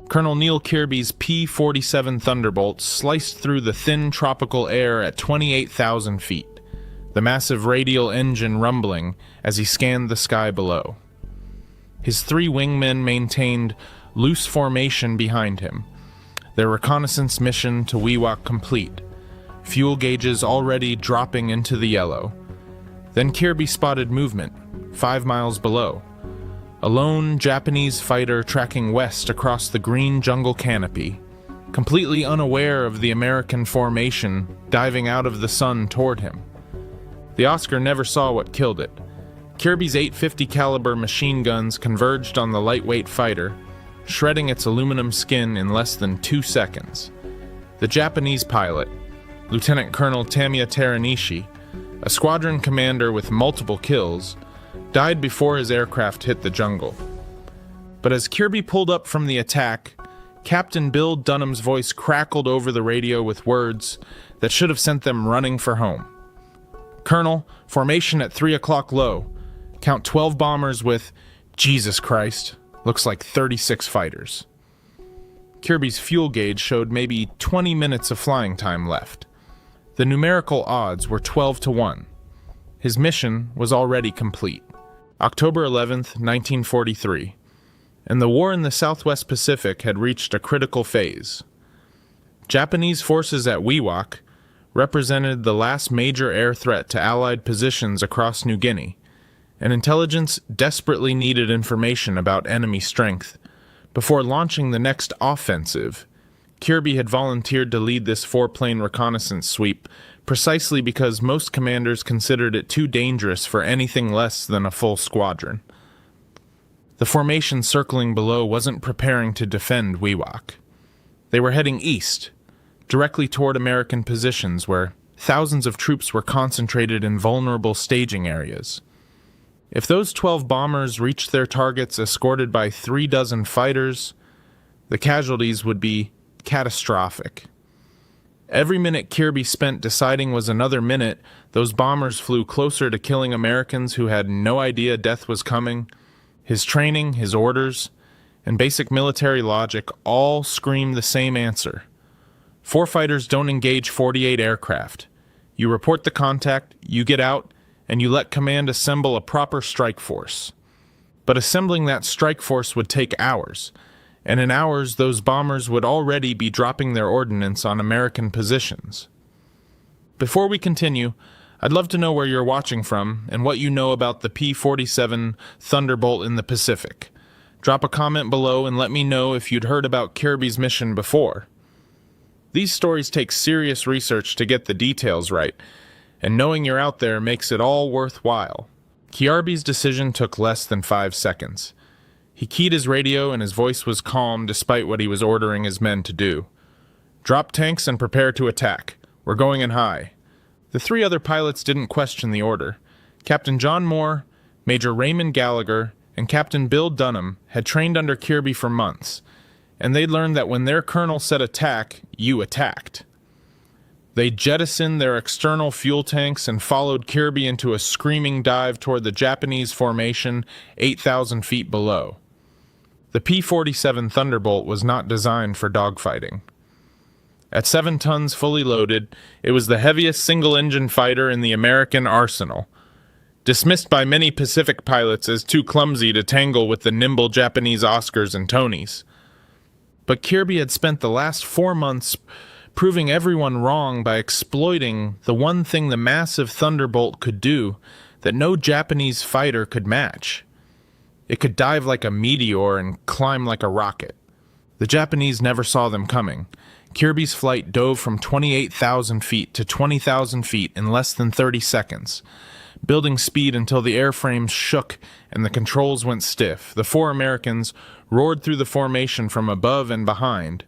Colonel Neil Kirby's P-47 Thunderbolt sliced through the thin tropical air at 28,000 feet, the massive radial engine rumbling as he scanned the sky below. His 3 wingmen maintained loose formation behind him, their reconnaissance mission to Wewak complete, fuel gauges already dropping into the yellow. Then Kirby spotted movement, 5 miles below. A lone Japanese fighter tracking west across the green jungle canopy, completely unaware of the American formation diving out of the sun toward him. The Oscar never saw what killed it. Kirby's .850 caliber machine guns converged on the lightweight fighter, shredding its aluminum skin in less than 2 seconds. The Japanese pilot, Lieutenant Colonel Tamiya Teranishi, a squadron commander with multiple kills, died before his aircraft hit the jungle. But as Kirby pulled up from the attack, Captain Bill Dunham's voice crackled over the radio with words that should have sent them running for home. "Colonel, formation at 3 o'clock low. Count 12 bombers with, Jesus Christ, looks like 36 fighters." Kirby's fuel gauge showed maybe 20 minutes of flying time left. The numerical odds were 12 to 1. His mission was already complete. October 11th, 1943, and the war in the Southwest Pacific had reached a critical phase. Japanese forces at Wewak represented the last major air threat to Allied positions across New Guinea, and intelligence desperately needed information about enemy strength. Before launching the next offensive, Kirby had volunteered to lead this 4-plane reconnaissance sweep precisely because most commanders considered it too dangerous for anything less than a full squadron. The formation circling below wasn't preparing to defend Wewak. They were heading east, directly toward American positions where thousands of troops were concentrated in vulnerable staging areas. If those 12 bombers reached their targets escorted by 3 dozen fighters, the casualties would be catastrophic. Every minute Kirby spent deciding was another minute, those bombers flew closer to killing Americans who had no idea death was coming. His training, his orders, and basic military logic all screamed the same answer. 4 fighters don't engage 48 aircraft. You report the contact, you get out, and you let command assemble a proper strike force. But assembling that strike force would take hours, and in hours those bombers would already be dropping their ordnance on American positions. Before we continue, I'd love to know where you're watching from and what you know about the P-47 Thunderbolt in the Pacific. Drop a comment below and let me know if you'd heard about Kirby's mission before. These stories take serious research to get the details right, and knowing you're out there makes it all worthwhile. Kirby's decision took less than 5 seconds. He keyed his radio and his voice was calm despite what he was ordering his men to do. "Drop tanks and prepare to attack. We're going in high." The 3 other pilots didn't question the order. Captain John Moore, Major Raymond Gallagher, and Captain Bill Dunham had trained under Kirby for months, and they'd learned that when their colonel said attack, you attacked. They jettisoned their external fuel tanks and followed Kirby into a screaming dive toward the Japanese formation 8,000 feet below. The P-47 Thunderbolt was not designed for dogfighting. At 7 tons fully loaded, it was the heaviest single-engine fighter in the American arsenal, dismissed by many Pacific pilots as too clumsy to tangle with the nimble Japanese Oscars and Tonys. But Kirby had spent the last 4 months proving everyone wrong by exploiting the one thing the massive Thunderbolt could do that no Japanese fighter could match. It could dive like a meteor and climb like a rocket. The Japanese never saw them coming. Kirby's flight dove from 28,000 feet to 20,000 feet in less than 30 seconds, building speed until the airframes shook and the controls went stiff. The 4 Americans roared through the formation from above and behind,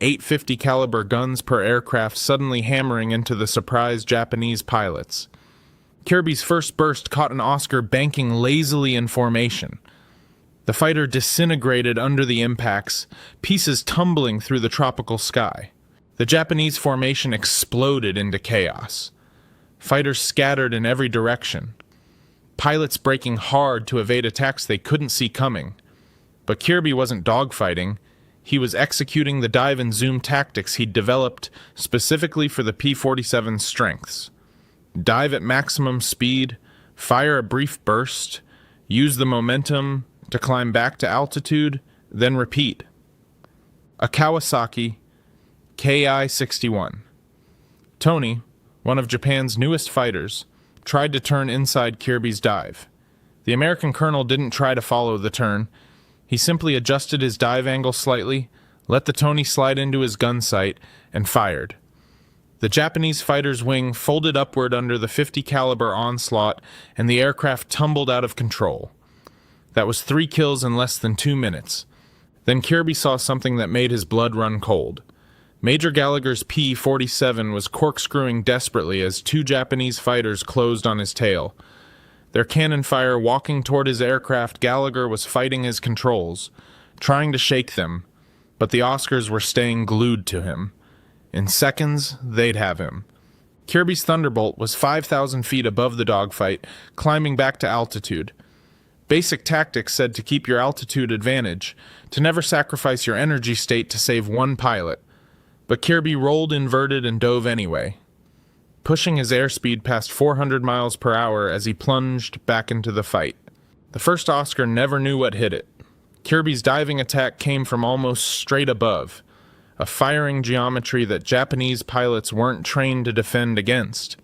.850 caliber guns per aircraft suddenly hammering into the surprised Japanese pilots. Kirby's first burst caught an Oscar banking lazily in formation. The fighter disintegrated under the impacts, pieces tumbling through the tropical sky. The Japanese formation exploded into chaos. Fighters scattered in every direction. Pilots braking hard to evade attacks they couldn't see coming. But Kirby wasn't dogfighting. he was executing the dive and zoom tactics he'd developed specifically for the P-47's strengths. Dive at maximum speed, fire a brief burst, use the momentum to climb back to altitude, then repeat. A Kawasaki Ki-61. Tony, one of Japan's newest fighters, tried to turn inside Kirby's dive. The American colonel didn't try to follow the turn. He simply adjusted his dive angle slightly, let the Tony slide into his gun sight, and fired. The Japanese fighter's wing folded upward under the .50 caliber onslaught, and the aircraft tumbled out of control. That was 3 kills in less than 2 minutes. Then Kirby saw something that made his blood run cold. Major Gallagher's P-47 was corkscrewing desperately as 2 Japanese fighters closed on his tail. Their cannon fire walking toward his aircraft, Gallagher was fighting his controls, trying to shake them, but the Oscars were staying glued to him. In seconds, they'd have him. Kirby's Thunderbolt was 5,000 feet above the Dogfight, climbing back to altitude. Basic tactics said to keep your altitude advantage, to never sacrifice your energy state to save one pilot. But Kirby rolled inverted and dove anyway, pushing his airspeed past 400 miles per hour as he plunged back into the fight. The first Oscar never knew what hit it. Kirby's diving attack came from almost straight above, a firing geometry that Japanese pilots weren't trained to defend against.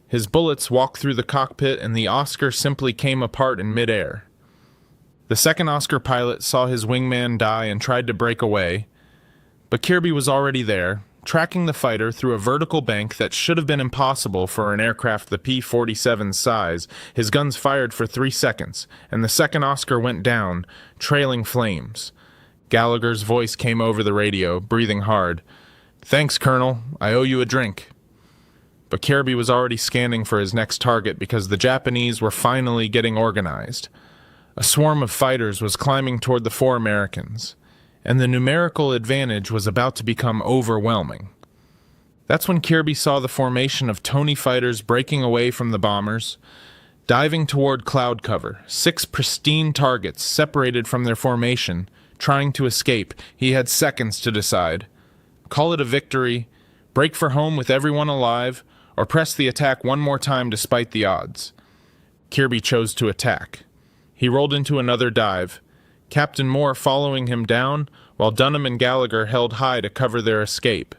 His bullets walked through the cockpit and the Oscar simply came apart in midair. The second Oscar pilot saw his wingman die and tried to break away, but Kirby was already there, tracking the fighter through a vertical bank that should have been impossible for an aircraft the P-47's size. His guns fired for 3 seconds, and the second Oscar went down, trailing flames. Gallagher's voice came over the radio, breathing hard. "Thanks, Colonel. I owe you a drink." But Kirby was already scanning for his next target because the Japanese were finally getting organized. A swarm of fighters was climbing toward the 4 Americans, and the numerical advantage was about to become overwhelming. That's when Kirby saw the formation of Tony fighters breaking away from the bombers, diving toward cloud cover, 6 pristine targets separated from their formation, trying to escape. He had seconds to decide. Call it a victory, break for home with everyone alive, or press the attack one more time despite the odds. Kirby chose to attack. He rolled into another dive, Captain Moore following him down, while Dunham and Gallagher held high to cover their escape.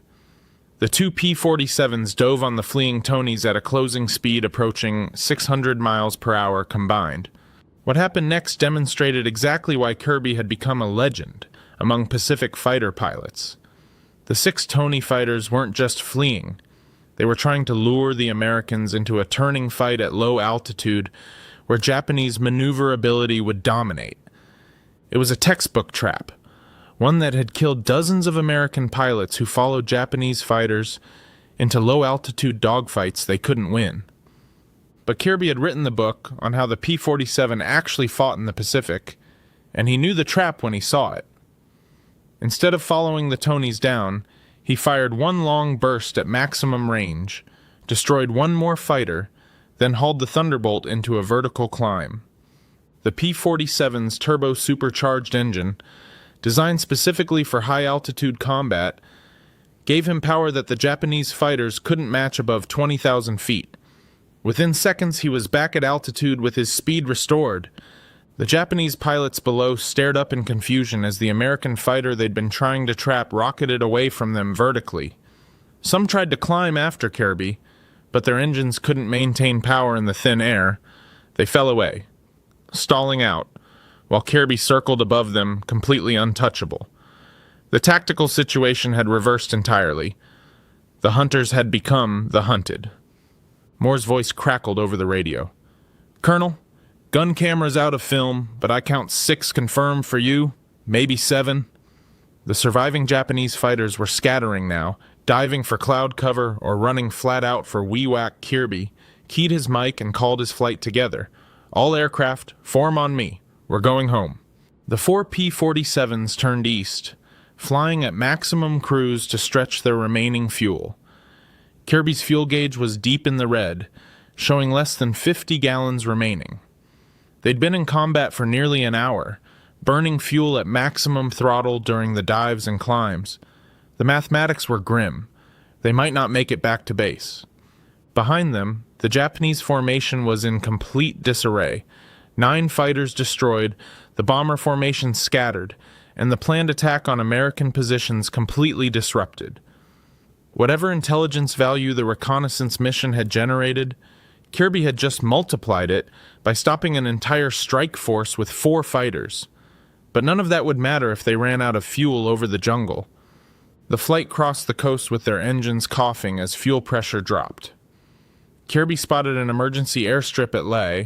The 2 P-47s dove on the fleeing Tonys at a closing speed approaching 600 miles per hour combined. What happened next demonstrated exactly why Kirby had become a legend among Pacific fighter pilots. The 6 Tony fighters weren't just fleeing. They were trying to lure the Americans into a turning fight at low altitude where Japanese maneuverability would dominate. It was a textbook trap, one that had killed dozens of American pilots who followed Japanese fighters into low-altitude dogfights they couldn't win. But Kirby had written the book on how the P-47 actually fought in the Pacific, and he knew the trap when he saw it. Instead of following the Tonys down, he fired one long burst at maximum range, destroyed one more fighter, then hauled the Thunderbolt into a vertical climb. The P-47's turbo-supercharged engine, designed specifically for high-altitude combat, gave him power that the Japanese fighters couldn't match above 20,000 feet. Within seconds, he was back at altitude with his speed restored. The Japanese pilots below stared up in confusion as the American fighter they'd been trying to trap rocketed away from them vertically. Some tried to climb after Kirby, but their engines couldn't maintain power in the thin air. They fell away, stalling out, while Kirby circled above them, completely untouchable. The tactical situation had reversed entirely. The hunters had become the hunted. Moore's voice crackled over the radio. "Colonel, gun cameras out of film, but I count 6 confirmed for you, maybe 7. The surviving Japanese fighters were scattering now, diving for cloud cover or running flat out for wee-whack Kirby, keyed his mic and called his flight together. "All aircraft, form on me. We're going home." The 4 P-47s turned east, flying at maximum cruise to stretch their remaining fuel. Kirby's fuel gauge was deep in the red, showing less than 50 gallons remaining. They'd been in combat for nearly an hour, burning fuel at maximum throttle during the dives and climbs. The mathematics were grim. They might not make it back to base. Behind them, the Japanese formation was in complete disarray. 9 fighters destroyed, the bomber formation scattered, and the planned attack on American positions completely disrupted. Whatever intelligence value the reconnaissance mission had generated, Kirby had just multiplied it by stopping an entire strike force with 4 fighters. But none of that would matter if they ran out of fuel over the jungle. The flight crossed the coast with their engines coughing as fuel pressure dropped. Kirby spotted an emergency airstrip at Leh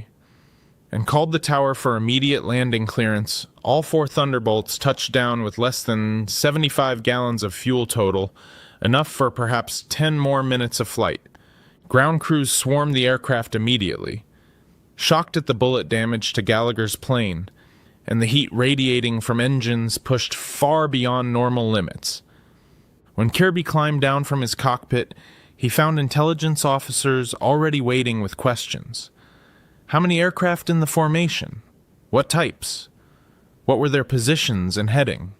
and called the tower for immediate landing clearance. All 4 Thunderbolts touched down with less than 75 gallons of fuel total, enough for perhaps 10 more minutes of flight. Ground crews swarmed the aircraft immediately. Shocked at the bullet damage to Gallagher's plane, and the heat radiating from engines pushed far beyond normal limits. When Kirby climbed down from his cockpit, he found intelligence officers already waiting with questions. How many aircraft in the formation? What types? What were their positions and heading?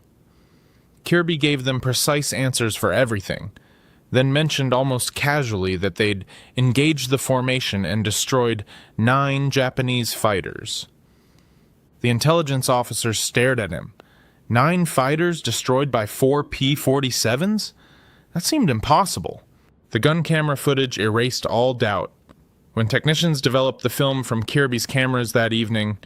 Kirby gave them precise answers for everything, then mentioned almost casually that they'd engaged the formation and destroyed 9 Japanese fighters. The intelligence officers stared at him. 9 fighters destroyed by 4 P-47s? That seemed impossible. The gun camera footage erased all doubt. When technicians developed the film from Kirby's cameras that evening,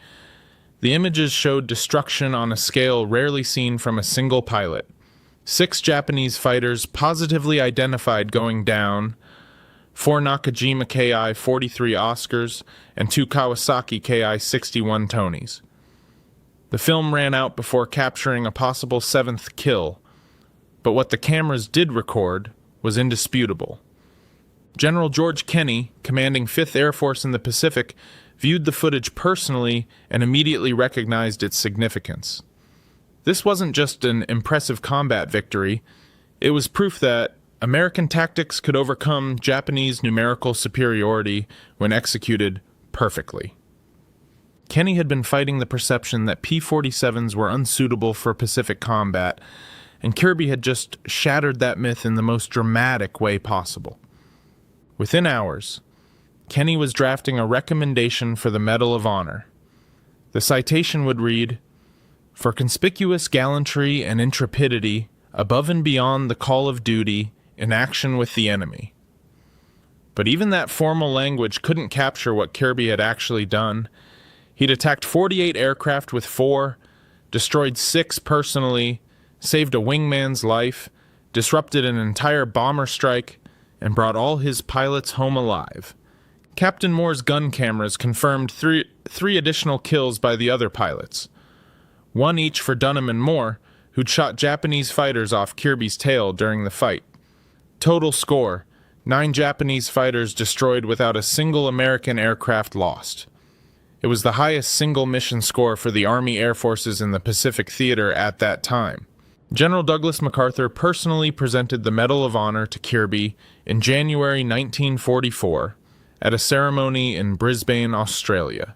the images showed destruction on a scale rarely seen from a single pilot. 6 Japanese fighters positively identified going down, 4 Nakajima Ki-43 Oscars, and 2 Kawasaki Ki-61 Tonys. The film ran out before capturing a possible 7th kill, but what the cameras did record was indisputable. General George Kenney, commanding 5th Air Force in the Pacific, viewed the footage personally and immediately recognized its significance. This wasn't just an impressive combat victory, it was proof that American tactics could overcome Japanese numerical superiority when executed perfectly. Kenney had been fighting the perception that P-47s were unsuitable for Pacific combat, and Kirby had just shattered that myth in the most dramatic way possible. Within hours, Kenney was drafting a recommendation for the Medal of Honor. The citation would read, "For conspicuous gallantry and intrepidity above and beyond the call of duty in action with the enemy." But even that formal language couldn't capture what Kirby had actually done. He'd attacked 48 aircraft with 4, destroyed 6 personally, saved a wingman's life, disrupted an entire bomber strike, and brought all his pilots home alive. Captain Moore's gun cameras confirmed three additional kills by the other pilots. 1 each for Dunham and Moore, who'd shot Japanese fighters off Kirby's tail during the fight. Total score, 9 Japanese fighters destroyed without a single American aircraft lost. It was the highest single mission score for the Army Air Forces in the Pacific Theater at that time. General Douglas MacArthur personally presented the Medal of Honor to Kirby in January 1944 at a ceremony in Brisbane, Australia.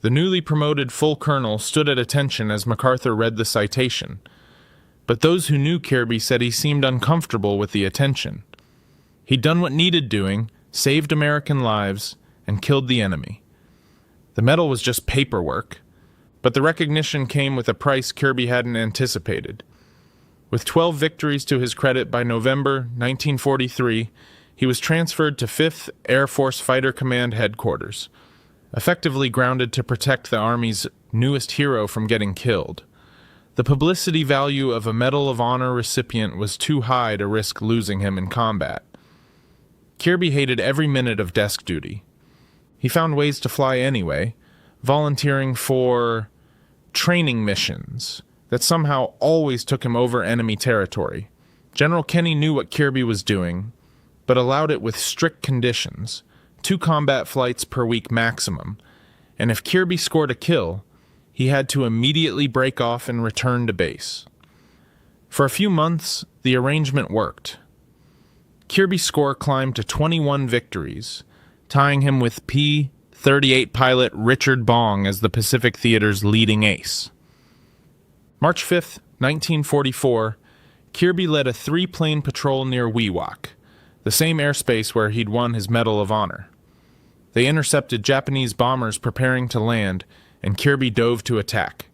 The newly promoted full colonel stood at attention as MacArthur read the citation, but those who knew Kirby said he seemed uncomfortable with the attention. He'd done what needed doing, saved American lives, and killed the enemy. The medal was just paperwork, but the recognition came with a price Kirby hadn't anticipated. With 12 victories to his credit by November 1943, he was transferred to 5th Air Force Fighter Command Headquarters, effectively grounded to protect the Army's newest hero from getting killed. The publicity value of a Medal of Honor recipient was too high to risk losing him in combat. Kirby hated every minute of desk duty. He found ways to fly anyway, volunteering for training missions that somehow always took him over enemy territory. General Kenney knew what Kirby was doing, but allowed it with strict conditions, 2 combat flights per week maximum, and if Kirby scored a kill, he had to immediately break off and return to base. For a few months, the arrangement worked. Kirby's score climbed to 21 victories, tying him with P-38 pilot Richard Bong as the Pacific Theater's leading ace. March 5, 1944, Kirby led a three-plane patrol near Wewak, the same airspace where he'd won his Medal of Honor. They intercepted Japanese bombers preparing to land, and Kirby dove to attack.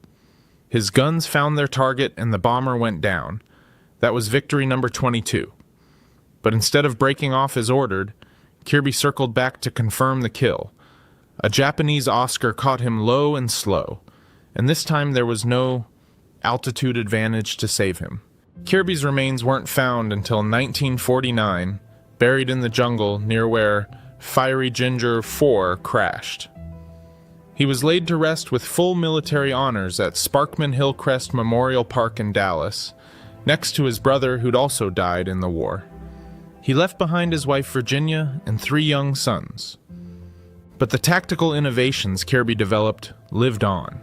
His guns found their target and the bomber went down. That was victory number 22. But instead of breaking off as ordered, Kirby circled back to confirm the kill. A Japanese Oscar caught him low and slow, and this time there was no altitude advantage to save him. Kirby's remains weren't found until 1949, buried in the jungle near where Fiery Ginger 4 crashed. He was laid to rest with full military honors at Sparkman Hillcrest Memorial Park in Dallas, next to his brother who'd also died in the war. He left behind his wife Virginia and 3 young sons. But the tactical innovations Kirby developed lived on.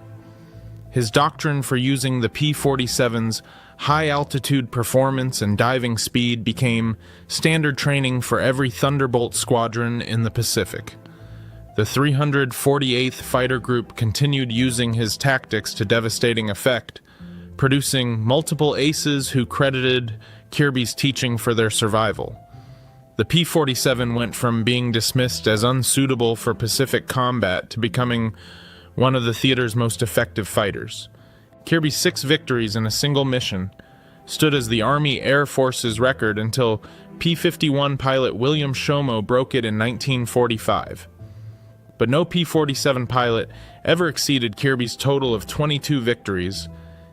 His doctrine for using the P-47's high-altitude performance and diving speed became standard training for every Thunderbolt squadron in the Pacific. The 348th Fighter Group continued using his tactics to devastating effect, producing multiple aces who credited Kirby's teaching for their survival. The P-47 went from being dismissed as unsuitable for Pacific combat to becoming one of the theater's most effective fighters. Kirby's 6 victories in a single mission stood as the Army Air Force's record until P-51 pilot William Shomo broke it in 1945. But no P-47 pilot ever exceeded Kirby's total of 22 victories,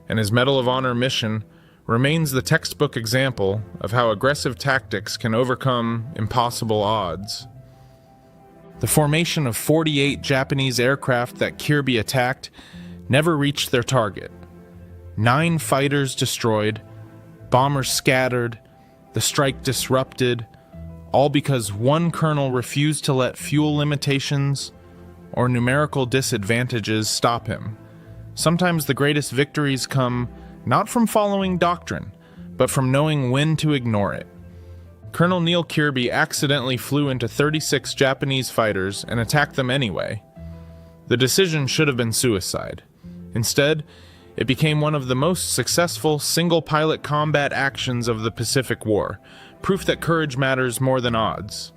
and his Medal of Honor mission remains the textbook example of how aggressive tactics can overcome impossible odds. The formation of 48 Japanese aircraft that Kirby attacked never reached their target. 9 fighters destroyed, bombers scattered, the strike disrupted, all because one colonel refused to let fuel limitations or numerical disadvantages stop him. Sometimes the greatest victories come not from following doctrine, but from knowing when to ignore it. Colonel Neil Kirby accidentally flew into 36 Japanese fighters and attacked them anyway. The decision should have been suicide. Instead, it became one of the most successful single-pilot combat actions of the Pacific War, proof that courage matters more than odds.